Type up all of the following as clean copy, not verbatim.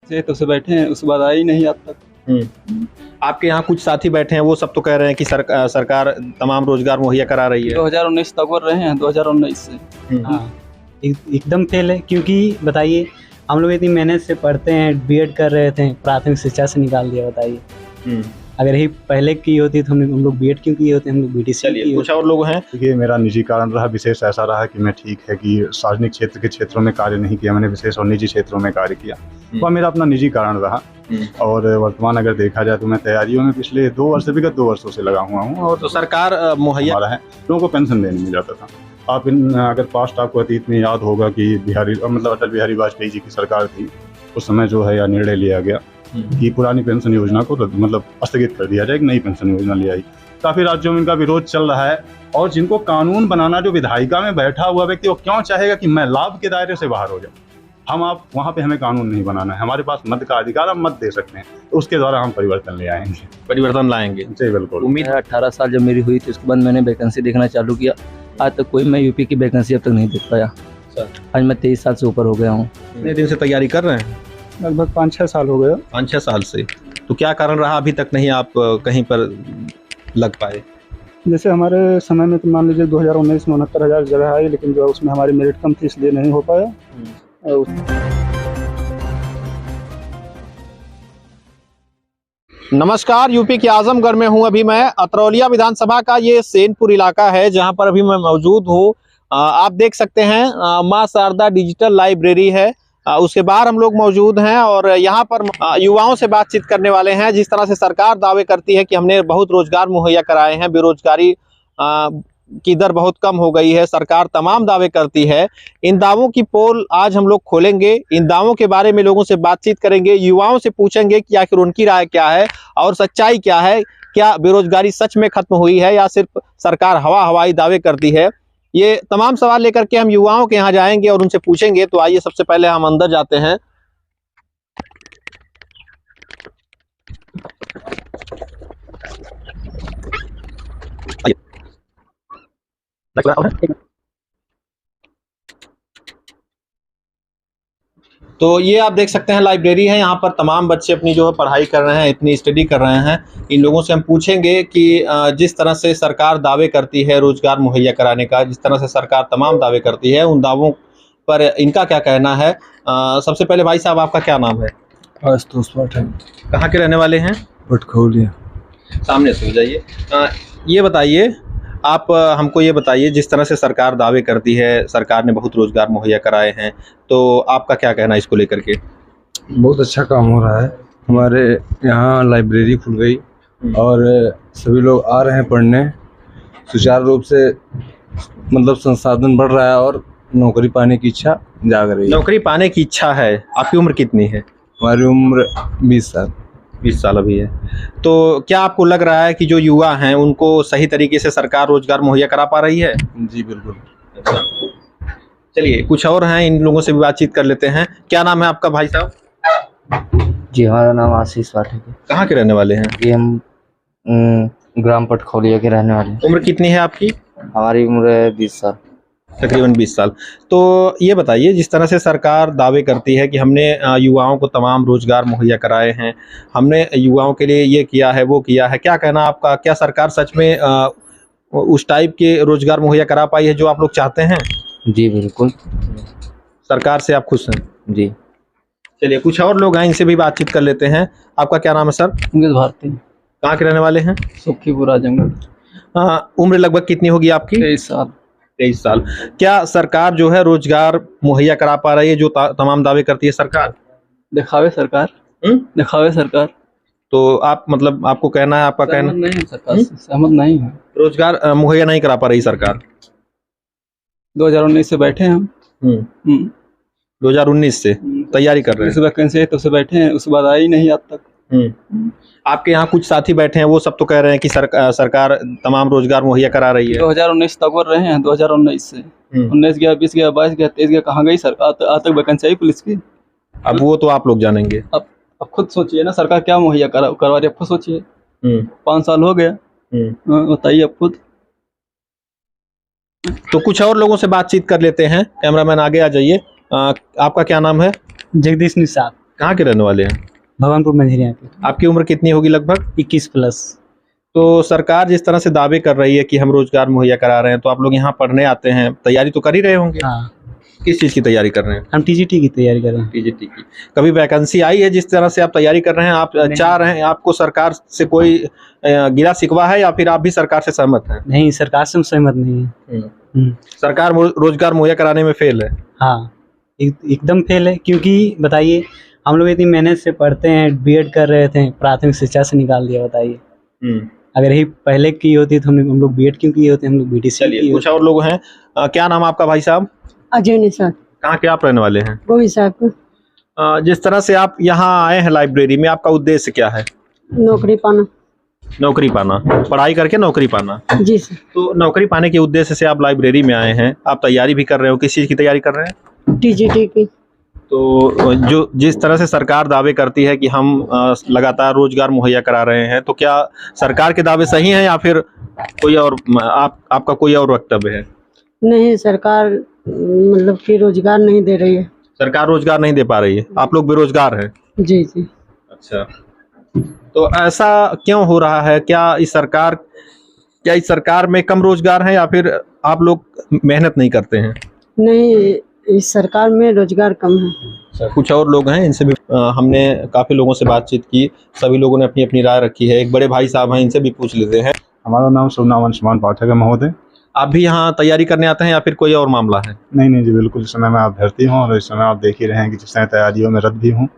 से तो से बैठे हैं, उसके बाद आई नहीं आज तक। आपके यहाँ कुछ साथी बैठे हैं, वो सब तो कह रहे हैं कि सरकार तमाम रोजगार मुहैया करा रही है। 2019 तक कर रहे हैं, 2019 से। हाँ, एकदम फेल है। क्योंकि बताइए, हम लोग इतनी मेहनत से पढ़ते हैं, बीएड कर रहे थे, प्राथमिक शिक्षा से निकाल दिया। बताइए, अगर ही पहले की होती तो हम लोग बीएड क्यों किए होते, हम लोग बीटीसी किए। कुछ और लोग हैं। देखिए, मेरा निजी कारण रहा, विशेष ऐसा रहा कि मैं ठीक है कि सार्वजनिक क्षेत्र के क्षेत्रों में कार्य नहीं किया, मैंने विशेष और निजी क्षेत्रों में कार्य किया। वह मेरा अपना निजी कारण रहा। और वर्तमान अगर देखा जाए तो मैं तैयारियों में पिछले 2 वर्ष, विगत 2 वर्षों से लगा हुआ हूँ। और तो सरकार मुहैया है, लोगों को पेंशन देने में जाता था। आप अगर पास्ट आपको अतीत में याद होगा कि अटल बिहारी वाजपेयी जी की सरकार थी, उस समय जो है यह निर्णय लिया गया कि पुरानी पेंशन योजना को स्थगित कर दिया जाए, एक नई पेंशन योजना ले आई। काफ़ी राज्यों में इनका विरोध चल रहा है। और जिनको कानून बनाना, जो विधायिका में बैठा हुआ व्यक्ति, वो क्यों चाहेगा कि मैं लाभ के दायरे से बाहर हो जाऊँ। आप वहाँ पे हमें कानून नहीं बनाना है, हमारे पास मत का अधिकार, हम मत दे सकते हैं, तो उसके द्वारा हम परिवर्तन ले आएंगे, परिवर्तन लाएंगे। जी बिल्कुल। उम्मीद है 18 साल जब मेरी हुई थी, उसके बाद मैंने वैकेंसी देखना चालू किया। आज तक कोई मैं यूपी की वैकेंसी अब तक नहीं देख पाया। आज मैं 23 साल से ऊपर हो गया हूँ। कितने दिन से तैयारी कर रहे हैं? लगभग 5-6 साल हो गए। 5-6 साल से। तो क्या कारण रहा अभी तक नहीं आप कहीं पर लग पाए? जैसे हमारे समय में तो मान लीजिए 2019 में 69,000 जगह आई, लेकिन जो उसमें हमारी मेरिट कम थी, इसलिए नहीं हो पाया। नमस्कार, यूपी के आजमगढ़ में हूं अभी मैं। अतरौलिया विधानसभा का ये सेनपुर इलाका है जहां पर अभी मैं मौजूद हूं। आप देख सकते हैं मां शारदा डिजिटल लाइब्रेरी है, उसके बाहर हम लोग मौजूद हैं और यहाँ पर युवाओं से बातचीत करने वाले हैं। जिस तरह से सरकार दावे करती है कि हमने बहुत रोजगार मुहैया कराए हैं, बेरोजगारी की दर बहुत कम हो गई है, सरकार तमाम दावे करती है। इन दावों की पोल आज हम लोग खोलेंगे, इन दावों के बारे में लोगों से बातचीत करेंगे, युवाओं से पूछेंगे कि आखिर उनकी राय क्या है और सच्चाई क्या है। क्या बेरोजगारी सच में खत्म हुई है या सिर्फ सरकार हवाई दावे करती है? ये तमाम सवाल लेकर के हम युवाओं के यहाँ जाएंगे और उनसे पूछेंगे। तो आइए सबसे पहले हम अंदर जाते हैं। तो ये आप देख सकते हैं लाइब्रेरी है, यहाँ पर तमाम बच्चे अपनी जो है पढ़ाई कर रहे हैं, इतनी स्टडी कर रहे हैं। इन लोगों से हम पूछेंगे कि जिस तरह से सरकार दावे करती है रोजगार मुहैया कराने का, जिस तरह से सरकार तमाम दावे करती है, उन दावों पर इनका क्या कहना है। सबसे पहले भाई साहब, आपका क्या नाम है? आशुतोष पाठक। कहाँ के रहने वाले हैं? पटखौलिया। सामने से हो जाइए। ये बताइए, आप हमको ये बताइए, जिस तरह से सरकार दावे करती है सरकार ने बहुत रोजगार मुहैया कराए हैं, तो आपका क्या कहना है इसको लेकर के? बहुत अच्छा काम हो रहा है। हमारे यहाँ लाइब्रेरी खुल गई और सभी लोग आ रहे हैं पढ़ने। सुचारू रूप से संसाधन बढ़ रहा है और नौकरी पाने की इच्छा जाग रही है। नौकरी पाने की इच्छा है। आपकी उम्र कितनी है? हमारी उम्र 20 साल। 20 साल अभी है। तो क्या आपको लग रहा है कि जो युवा हैं उनको सही तरीके से सरकार रोजगार मुहैया करा पा रही है? जी बिल्कुल। चलिए, कुछ और हैं, इन लोगों से भी बातचीत कर लेते हैं। क्या नाम है आपका भाई साहब? जी, हमारा नाम आशीष पाठक है। कहाँ के रहने वाले हैं? जी, हम ग्राम पटखौलिया के रहने वाले हैं। उम्र कितनी है आपकी? हमारी उम्र है 20 साल। तकरीबन 20 साल। तो ये बताइए, जिस तरह से सरकार दावे करती है कि हमने युवाओं को तमाम रोजगार मुहैया कराए हैं, हमने युवाओं के लिए ये किया है, वो किया है, क्या कहना आपका? क्या सरकार सच में उस टाइप के रोजगार मुहैया करा पाई है जो आप लोग चाहते हैं? जी बिल्कुल। सरकार से आप खुश हैं? जी। चलिए, कुछ और लोग हैं, इनसे भी बातचीत कर लेते हैं। आपका क्या नाम है सर? अंकित भारती। कहाँ के रहने वाले हैं? सुखीपुर, आजमगढ़। उम्र लगभग कितनी होगी आपकी? 23 साल। 23 साल। क्या सरकार जो है रोजगार मुहैया करा पा रही है जो तमाम दावे करती है सरकार? दिखावे सरकार। दिखावे सरकार। तो आप आपको कहना है, आपका कहना नहीं है सरकार से, सहमत नहीं है। रोजगार मुहैया नहीं करा पा रही सरकार। 2019 से बैठे हैं हम। 2019 से तैयारी कर रहे हैं। वैकेंसी है तो से बैठे हैं, उसके बाद आई नहीं आज तक। आपके यहाँ कुछ साथी बैठे हैं, वो सब तो कह रहे हैं कि सरकार तमाम रोजगार मुहैया करा रही है। 2019 तक कर रहे हैं, 2019 से। 19 गया, 20 गया, 22 गया, 23 गया, कहाँ गई सरकार? आज तक वैकेंसी आई पुलिस की। अब वो तो आप लोग जानेंगे। अब खुद सोचिए ना, सरकार क्या मुहैया करवा रही है, अब खुद सोचिए। 5 साल हो गया, बताइए अब खुद। तो कुछ और लोगों से बातचीत कर लेते हैं। कैमरामैन आगे आ जाइए। आपका क्या नाम है? जगदीश निषाद। कहाँ के रहने वाले हैं? भगवानपुर मंझिरिया के। आपकी उम्र कितनी होगी लगभग? 21+। तो सरकार जिस तरह से दावे कर रही है कि हम रोजगार मुहैया करा रहे हैं, तो आप लोग यहाँ पढ़ने आते हैं, तैयारी तो कर ही रहे होंगे। हाँ, किस चीज़ की तैयारी कर रहे हैं? हम टीजीटी की तैयारी कर रहे हैं। टीजीटी की। कभी वैकेंसी आई है जिस तरह से आप तैयारी कर रहे हैं, आप चाह रहे हैं, आपको सरकार से कोई गिला शिकवा है या फिर आप भी सरकार से सहमत हैं? नहीं, सरकार से हम सहमत नहीं है। सरकार रोजगार मुहैया कराने में फेल है। हाँ, एकदम फेल है, क्योंकि बताइए हम लोग इतनी मेहनत से पढ़ते हैं, बीएड कर रहे थे, प्राथमिक शिक्षा से निकाल दिया। बताइए अगर यही पहले की होती तो हम लोग बीएड क्यों किए होते, हम लोग बीटीसी। चलिए कुछ और लोग हैं। क्या नाम आपका भाई साहब? अजय निशा। कहाँ के आप रहने वाले हैं? गोविंद साहब। जिस तरह से आप यहाँ आए हैं लाइब्रेरी में, आपका उद्देश्य क्या है? नौकरी पाना। नौकरी पाना, पढ़ाई करके नौकरी पाना। जी सर। तो नौकरी पाने के उद्देश्य से आप लाइब्रेरी में आए हैं, आप तैयारी भी कर रहे हो, किस चीज़ की तैयारी कर रहे हैं? टीजीटी की। तो जो जिस तरह से सरकार दावे करती है कि हम लगातार रोजगार मुहैया करा रहे हैं, तो क्या सरकार के दावे सही हैं या फिर कोई और आपका कोई और वक्तव्य है? नहीं, सरकार मतलब कि रोजगार नहीं दे रही है। सरकार रोजगार नहीं दे पा रही है, आप लोग बेरोजगार हैं। जी जी। अच्छा, तो ऐसा क्यों हो रहा है? क्या इस सरकार में कम रोजगार है या फिर आप लोग मेहनत नहीं करते हैं? नहीं, इस सरकार में रोजगार कम है। कुछ और लोग हैं, इनसे भी हमने काफ़ी लोगों से बातचीत की, सभी लोगों ने अपनी अपनी राय रखी है। एक बड़े भाई साहब हैं, इनसे भी पूछ लेते हैं। हमारा नाम सोमनाथ अंशुमान पाठक है महोदय। आप भी यहाँ तैयारी करने आते हैं या फिर कोई और मामला है? नहीं जी, बिल्कुल। इस समय मैं अभ्यर्थी हूँ और इस समय आप देख ही रहे हैं कि जिस समय तैयारियों में रत भी हूँ।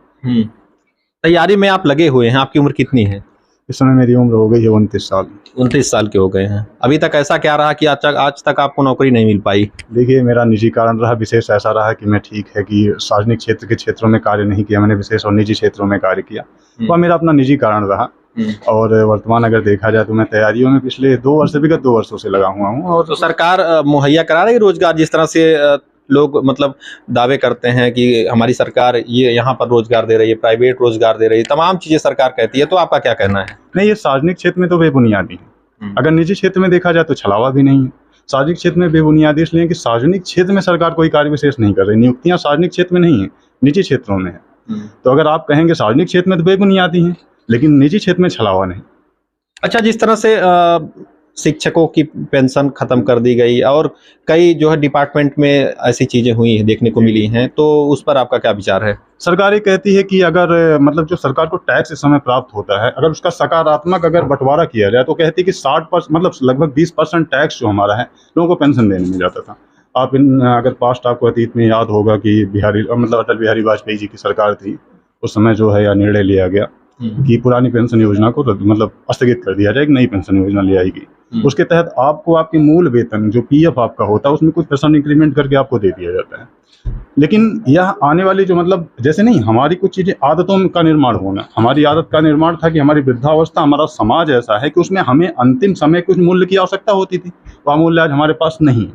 तैयारी में आप लगे हुए हैं। आपकी उम्र कितनी है? इस समय मेरी उम्र हो गई है 29 साल। 29 साल के हो गए हैं। अभी तक ऐसा क्या रहा कि आज तक आपको नौकरी नहीं मिल पाई? देखिए, मेरा निजी कारण रहा, विशेष ऐसा रहा कि मैं ठीक है कि सार्वजनिक क्षेत्र के क्षेत्रों में कार्य नहीं किया, मैंने विशेष और निजी क्षेत्रों में कार्य किया। वह मेरा अपना निजी कारण रहा। और वर्तमान अगर देखा जाए तो मैं तैयारियों में पिछले विगत 2 वर्षों से लगा हुआ हूँ। और तो सरकार मुहैया करा रही रोजगार, जिस तरह से लोग मतलब दावे करते हैं कि हमारी सरकार ये यहाँ पर रोजगार दे रही है, प्राइवेट रोजगार दे रही है, तमाम चीजें सरकार कहती है, तो आपका क्या कहना है? नहीं, ये सार्वजनिक क्षेत्र में तो बेबुनियादी है। अगर निजी क्षेत्र में देखा जाए तो छलावा भी नहीं है। सार्वजनिक क्षेत्र में बेबुनियादी इसलिए कि सार्वजनिक क्षेत्र में सरकार कोई कार्य विशेष नहीं कर रही, नियुक्तियां सार्वजनिक क्षेत्र में नहीं है, निजी क्षेत्रों में है। तो अगर आप कहेंगे सार्वजनिक क्षेत्र में तो बेबुनियादी है, लेकिन निजी क्षेत्र में छलावा नहीं। अच्छा, जिस तरह से शिक्षकों की पेंशन खत्म कर दी गई और कई जो है डिपार्टमेंट में ऐसी चीजें हुई हैं, देखने को मिली हैं, तो उस पर आपका क्या विचार है? सरकार ये कहती है कि अगर मतलब जो सरकार को टैक्स इस समय प्राप्त होता है, अगर उसका सकारात्मक अगर बंटवारा किया जाए तो कहती है कि 60% मतलब लगभग 20% टैक्स जो हमारा है लोगों को पेंशन देने में जाता था। आप अगर पास्ट आपको अतीत में याद होगा कि अटल बिहारी वाजपेयी जी की सरकार थी, उस समय जो है यह निर्णय लिया गया कि पुरानी पेंशन योजना को मतलब स्थगित कर दिया जाए, एक नई पेंशन योजना ले आई गई। उसके तहत आपको आपकी मूल वेतन जो पीएफ आपका होता है उसमें कुछ % इंक्रीमेंट करके आपको दे दिया जाता है। लेकिन यह आने वाली जो मतलब जैसे नहीं, हमारी कुछ चीज़ें आदतों का निर्माण होना, हमारी आदत का निर्माण था कि हमारी वृद्धावस्था, हमारा समाज ऐसा है कि उसमें हमें अंतिम समय कुछ मूल्य की आवश्यकता होती थी, वह मूल्य आज हमारे पास नहीं है।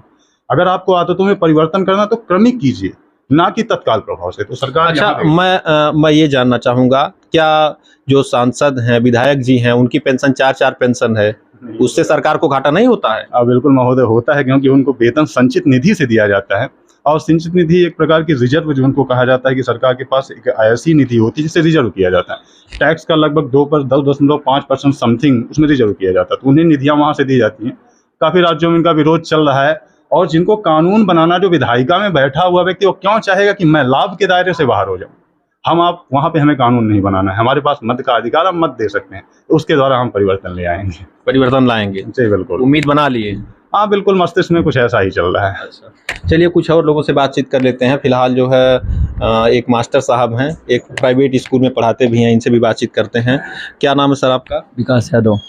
अगर आपको आदतों में परिवर्तन करना तो क्रमिक कीजिए, ना कि तत्काल प्रभाव से। तो सरकार अच्छा, मैं ये जानना चाहूँगा, क्या जो सांसद हैं, विधायक जी हैं, उनकी पेंशन 4 पेंशन है, उससे सरकार को घाटा नहीं होता है? बिल्कुल महोदय, होता है, क्योंकि उनको वेतन संचित निधि से दिया जाता है। और संचित निधि एक प्रकार की रिजर्व जो उनको कहा जाता है कि सरकार के पास एक ऐसी निधि होती है जिसे रिजर्व किया जाता है। टैक्स का लगभग 2.5% समथिंग उसमें रिजर्व किया जाता है, तो उन्हें निधियाँ वहाँ से दी जाती हैं। काफ़ी राज्यों में इनका विरोध चल रहा है। और जिनको कानून बनाना, जो विधायिका में बैठा हुआ व्यक्ति, वो क्यों चाहेगा कि मैं लाभ के दायरे से बाहर हो जाऊँ? आप वहाँ पे हमें कानून नहीं बनाना है, हमारे पास मत का अधिकार, हम मत दे सकते हैं, तो उसके द्वारा हम परिवर्तन ले आएंगे, परिवर्तन लाएंगे। जी बिल्कुल, उम्मीद बना लिए? हाँ बिल्कुल, मस्तिष्क में कुछ ऐसा ही चल रहा है। अच्छा, चलिए कुछ और लोगों से बातचीत कर लेते हैं। फिलहाल जो है एक मास्टर साहब हैं, एक प्राइवेट स्कूल में पढ़ाते भी हैं, इनसे भी बातचीत करते हैं। क्या नाम है सर आपका? विकास यादव।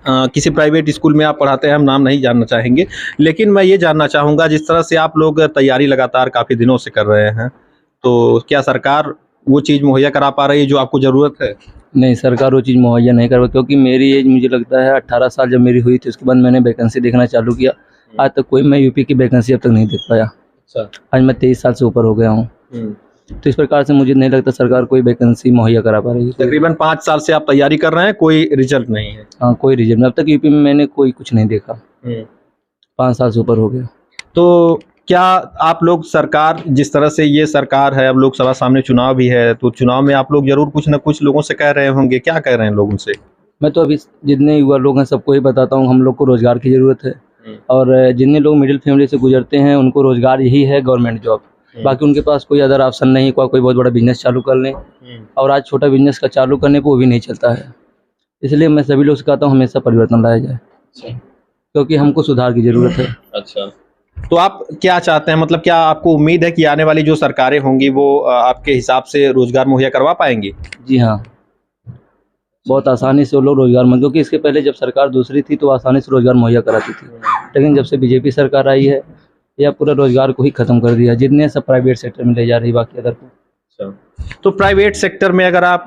किसी प्राइवेट स्कूल में आप पढ़ाते हैं, हम नाम नहीं जानना चाहेंगे, लेकिन मैं ये जानना चाहूँगा, जिस तरह से आप लोग तैयारी लगातार काफ़ी दिनों से कर रहे हैं, तो क्या सरकार वो चीज़ मुहैया करा पा रही है जो आपको ज़रूरत है? नहीं, सरकार वो चीज़ मुहैया नहीं कर पा, क्योंकि मेरी एज मुझे लगता है 18 साल जब मेरी हुई थी, उसके बाद मैंने वैकेंसी देखना चालू किया। आज तक कोई मैं यूपी की वैकेंसी अब तक नहीं देख पाया। आज मैं 23 साल से ऊपर हो गया हूँ। तो इस प्रकार से मुझे नहीं लगता सरकार कोई वैकेंसी मुहैया करा पा रही है। तकरीबन 5 साल से आप तैयारी कर रहे हैं, कोई रिजल्ट नहीं है? हाँ, कोई रिजल्ट नहीं। अब तक यूपी में मैंने कोई कुछ नहीं देखा। 5 साल से ऊपर हो गया। तो क्या आप लोग सरकार, जिस तरह से ये सरकार है, अब लोकसभा सामने चुनाव भी है, तो चुनाव में आप लोग जरूर कुछ न कुछ लोगों से कह रहे होंगे, क्या कह रहे हैं लोग उनसे? मैं तो अभी जितने युवा लोग हैं सबको ही बताता हूँ, हम लोग को रोज़गार की ज़रूरत है। और जितने लोग मिडिल फैमिली से गुजरते हैं उनको रोज़गार यही है, गवर्नमेंट जॉब। बाकी उनके पास कोई अदर ऑप्शन नहीं, कोई बहुत बड़ा बिजनेस चालू कर लें। और आज छोटा बिजनेस का चालू करने पर वो भी नहीं चलता है। इसलिए मैं सभी लोग से कहता हूँ हमेशा परिवर्तन लाया जाए, क्योंकि हमको सुधार की ज़रूरत है। अच्छा, तो आप क्या चाहते हैं, मतलब क्या आपको उम्मीद है कि आने वाली जो सरकारें होंगी वो आपके हिसाब से रोजगार मुहैया करवा पाएंगी? जी हाँ, बहुत आसानी से वो लोग रोजगार में, क्योंकि इसके पहले जब सरकार दूसरी थी तो आसानी से रोजगार मुहैया कराती थी, लेकिन जब से बीजेपी सरकार आई है यह पूरा रोजगार को ही खत्म कर दिया, जितने सब प्राइवेट सेक्टर में ले जा रही, बाकी अदर को। तो प्राइवेट सेक्टर में अगर आप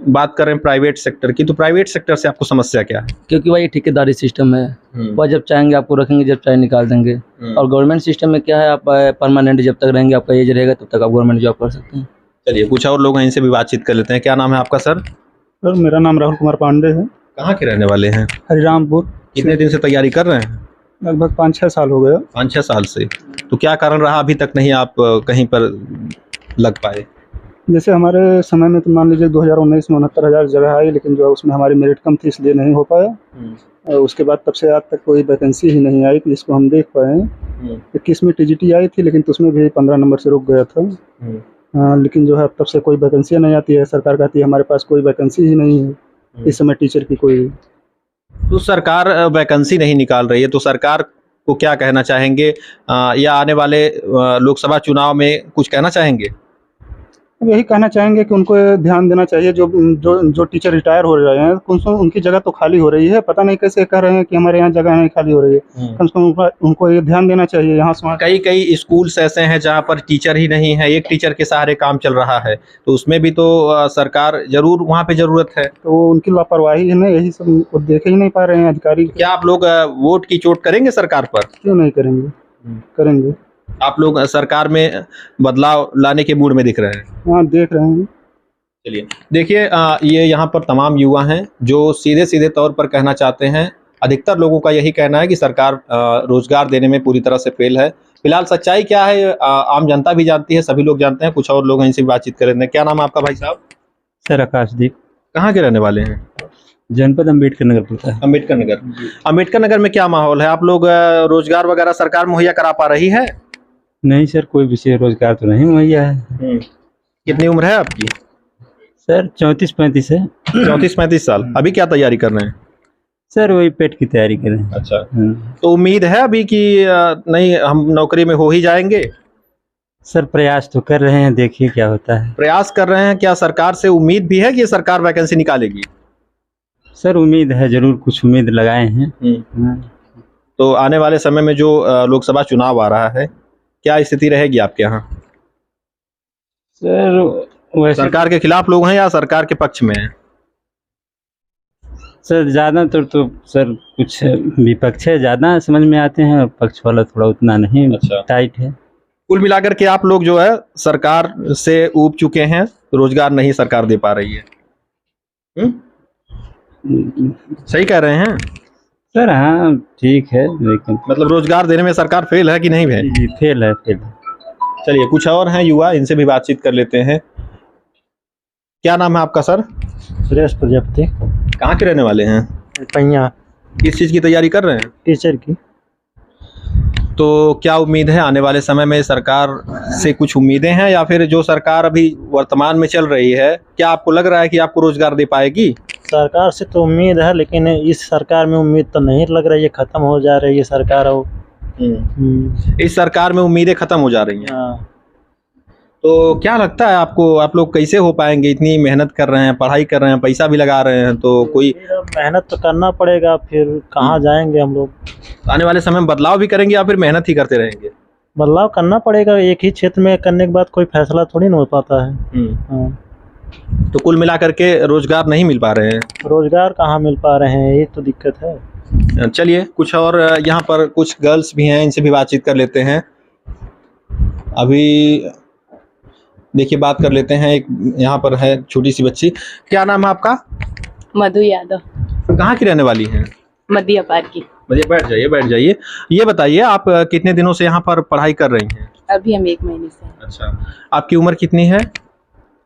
बात करें प्राइवेट सेक्टर की, तो प्राइवेट सेक्टर से आपको समस्या क्या है? क्योंकि वही ठेकेदारी सिस्टम है, वह जब चाहेंगे आपको रखेंगे, जब चाहे निकाल देंगे। और गवर्नमेंट सिस्टम में क्या है, आप परमानेंट जब तक रहेंगे, आपका एज रहेगा तब तक आप गवर्नमेंट जॉब कर सकते हैं। चलिए कुछ और लोग हैं, इनसे भी बातचीत कर लेते हैं। क्या नाम है आपका सर? सर मेरा नाम राहुल कुमार पांडे है। कहाँ के रहने वाले हैं? हरिरामपुर। कितने दिन से तैयारी कर रहे हैं? लगभग 5-6 साल हो गया। 5-6 साल से। तो क्या कारण रहा अभी तक नहीं आप कहीं पर लग पाए? जैसे हमारे समय में तो मान लीजिए 2019 में 69,000 जगह आई, लेकिन जो उसमें हमारी मेरिट कम थी इसलिए नहीं हो पाया। और उसके बाद तब से आज तक कोई वैकेंसी ही नहीं आई जिसको हम देख पाए हैं। 21 में TGT आई थी, लेकिन तो उसमें भी 15 नंबर से रुक गया था। लेकिन जो है तब से कोई वैकेंसी नहीं आती है। सरकार कहती है हमारे पास कोई वैकेंसी ही नहीं है इस समय टीचर की कोई। तो सरकार वैकेंसी नहीं निकाल रही है, तो सरकार को क्या कहना चाहेंगे, या आने वाले लोकसभा चुनाव में कुछ कहना चाहेंगे? अब यही कहना चाहेंगे कि उनको ध्यान देना चाहिए। जो जो जो टीचर रिटायर हो रहे हैं उनकी जगह तो खाली हो रही है, पता नहीं कैसे कह रहे हैं कि हमारे यहाँ जगह नहीं खाली हो रही है। कम से कम उनको ये ध्यान देना चाहिए। यहाँ से कई स्कूल्स ऐसे हैं जहाँ पर टीचर ही नहीं है, एक टीचर के सहारे काम चल रहा है, तो उसमें भी तो सरकार जरूर वहाँ पे जरूरत है। तो उनकी लापरवाही है ना, यही सब वो देख ही नहीं पा रहे हैं अधिकारी। क्या आप लोग वोट की चोट करेंगे सरकार पर? क्यों नहीं करेंगे, करेंगे। आप लोग सरकार में बदलाव लाने के मूड में दिख रहे हैं? हाँ, देख रहे हैं। चलिए देखिए, ये यहाँ पर तमाम युवा हैं जो सीधे सीधे तौर पर कहना चाहते हैं। अधिकतर लोगों का यही कहना है कि सरकार रोजगार देने में पूरी तरह से फेल है। फिलहाल सच्चाई क्या है आम जनता भी जानती है, सभी लोग जानते हैं। कुछ और लोग हैं, इनसे बातचीत करेंगे। क्या नाम है आपका भाई साहब? सर आकाशदीप। कहाँ के रहने वाले हैं? जनपद अम्बेडकर नगर पड़ता है। अम्बेडकर नगर। अम्बेडकर नगर में क्या माहौल है? आप लोग रोजगार वगैरह सरकार मुहैया करा पा रही है? नहीं सर, कोई विशेष रोजगार तो नहीं मुहैया है। कितनी उम्र है आपकी? सर 34-35 है। 34-35 साल। अभी क्या तैयारी कर रहे हैं? सर वही पेट की तैयारी कर रहे हैं। अच्छा, तो उम्मीद है अभी कि नहीं हम नौकरी में हो ही जाएंगे? सर प्रयास तो कर रहे हैं, देखिए क्या होता है। प्रयास कर रहे हैं। क्या सरकार से उम्मीद भी है कि ये सरकार वैकेंसी निकालेगी? सर उम्मीद है, जरूर कुछ उम्मीद लगाए हैं। तो आने वाले समय में जो लोकसभा चुनाव आ रहा है, क्या स्थिति रहेगी आपके यहाँ? सर वैसे सरकार के खिलाफ लोग हैं या सरकार के पक्ष में हैं? सर ज़्यादातर तो सर कुछ विपक्ष है, ज़्यादा समझ में आते हैं, और पक्ष वाला थोड़ा उतना नहीं। अच्छा, टाइट है। कुल मिलाकर के आप लोग जो है सरकार से ऊब चुके हैं, रोजगार नहीं सरकार दे पा रही है। सही कह रहे हैं सर? हाँ ठीक है, लेकिन मतलब रोजगार देने में सरकार फेल है कि नहीं है? जी फेल है, फेल है। चलिए कुछ और हैं युवा, इनसे भी बातचीत कर लेते हैं। क्या नाम है आपका सर? सुरेश प्रजापति। कहाँ के रहने वाले हैं? पैया। किस चीज़ की तैयारी कर रहे हैं? टीचर की। तो क्या उम्मीद है आने वाले समय में सरकार से? कुछ उम्मीदें हैं या फिर जो सरकार अभी वर्तमान में चल रही है, क्या आपको लग रहा है कि आपको रोजगार दे पाएगी? सरकार से तो उम्मीद है, लेकिन इस सरकार में उम्मीद तो नहीं लग रही है, खत्म हो जा रही है सरकार। इस सरकार में उम्मीदें खत्म हो जा रही हैं। तो क्या लगता है आपको, आप लोग कैसे हो पाएंगे? इतनी मेहनत कर रहे हैं, पढ़ाई कर रहे हैं, पैसा भी लगा रहे हैं, तो कोई मेहनत तो करना पड़ेगा, फिर कहाँ जाएंगे हम लोग? आने वाले समय में बदलाव भी करेंगे या फिर मेहनत ही करते रहेंगे? बदलाव करना पड़ेगा। एक ही क्षेत्र में करने के बाद कोई फैसला थोड़ी ना हो पाता है। तो कुल मिलाकर के रोजगार नहीं मिल पा रहे हैं? रोजगार कहाँ मिल पा रहे हैं, ये तो दिक्कत है। चलिए कुछ और यहाँ पर कुछ गर्ल्स भी हैं, इनसे भी बातचीत कर लेते हैं। अभी देखिए बात कर लेते हैं। एक यहाँ पर है छोटी सी बच्ची। क्या नाम है आपका? मधु यादव। कहाँ की रहने वाली हैं? मध्य पार की। बताइए, बैठ जाइए। ये बताइए आप कितने दिनों से यहाँ पर पढ़ाई कर रही हैं? अभी हम 1 महीने से हैं। अच्छा, आपकी उम्र कितनी है?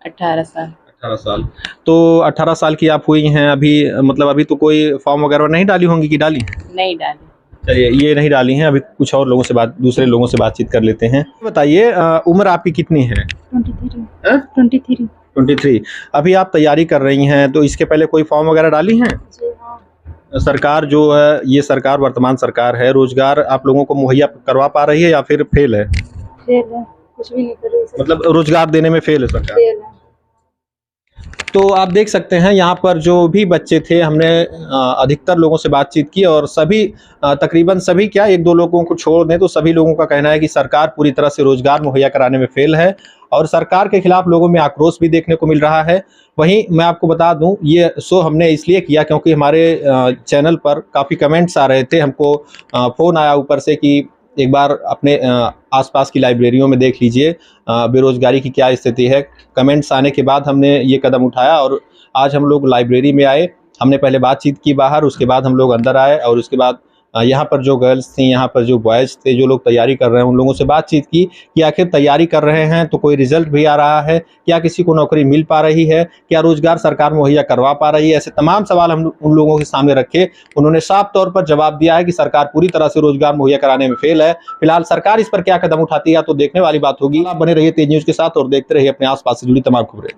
18 साल। 18 साल। तो 18 साल की आप हुई हैं अभी, मतलब अभी तो कोई फॉर्म वगैरह नहीं डाली होंगी कि डाली? नहीं डाली। चलिए, ये नहीं डाली हैं, अभी कुछ और लोगों से दूसरे लोगों से बातचीत कर लेते हैं। बताइए उम्र आपकी कितनी है? 23। 23। अभी आप तैयारी कर रही हैं, तो इसके पहले कोई फॉर्म वगैरह डाली हैं? सरकार जो है, ये सरकार वर्तमान सरकार है, रोजगार आप लोगों को मुहैया करवा पा रही है या फिर फेल है? फेल है, कुछ भी नहीं कर रही है। मतलब रोजगार देने में फेल है सरकार? फेल है। तो आप देख सकते हैं यहाँ पर जो भी बच्चे थे, हमने अधिकतर लोगों से बातचीत की और सभी तकरीबन सभी क्या, 1-2 लोगों को छोड़ दें तो सभी लोगों का कहना है कि सरकार पूरी तरह से रोजगार मुहैया कराने में फेल है और सरकार के खिलाफ लोगों में आक्रोश भी देखने को मिल रहा है। वहीं मैं आपको बता दूं, ये शो हमने इसलिए किया क्योंकि हमारे चैनल पर काफ़ी कमेंट्स आ रहे थे, हमको फ़ोन आया ऊपर से कि एक बार अपने आसपास की लाइब्रेरियों में देख लीजिए बेरोजगारी की क्या स्थिति है। कमेंट्स आने के बाद हमने ये कदम उठाया और आज हम लोग लाइब्रेरी में आए। हमने पहले बातचीत की बाहर, उसके बाद हम लोग अंदर आए और उसके बाद यहाँ पर जो गर्ल्स थी, यहाँ पर जो बॉयज़ थे, जो लोग तैयारी कर रहे हैं, उन लोगों से बातचीत की कि आखिर तैयारी कर रहे हैं तो कोई रिजल्ट भी आ रहा है, क्या किसी को नौकरी मिल पा रही है, क्या रोजगार सरकार मुहैया करवा पा रही है। ऐसे तमाम सवाल हम उन लोगों के सामने रखे। उन्होंने साफ तौर पर जवाब दिया है कि सरकार पूरी तरह से रोजगार मुहैया कराने में फेल है। फिलहाल सरकार इस पर क्या कदम उठाती है तो देखने वाली बात होगी। आप बने रहिए तेज न्यूज़ के साथ और देखते रहिए अपने आसपास से जुड़ी तमाम खबरें।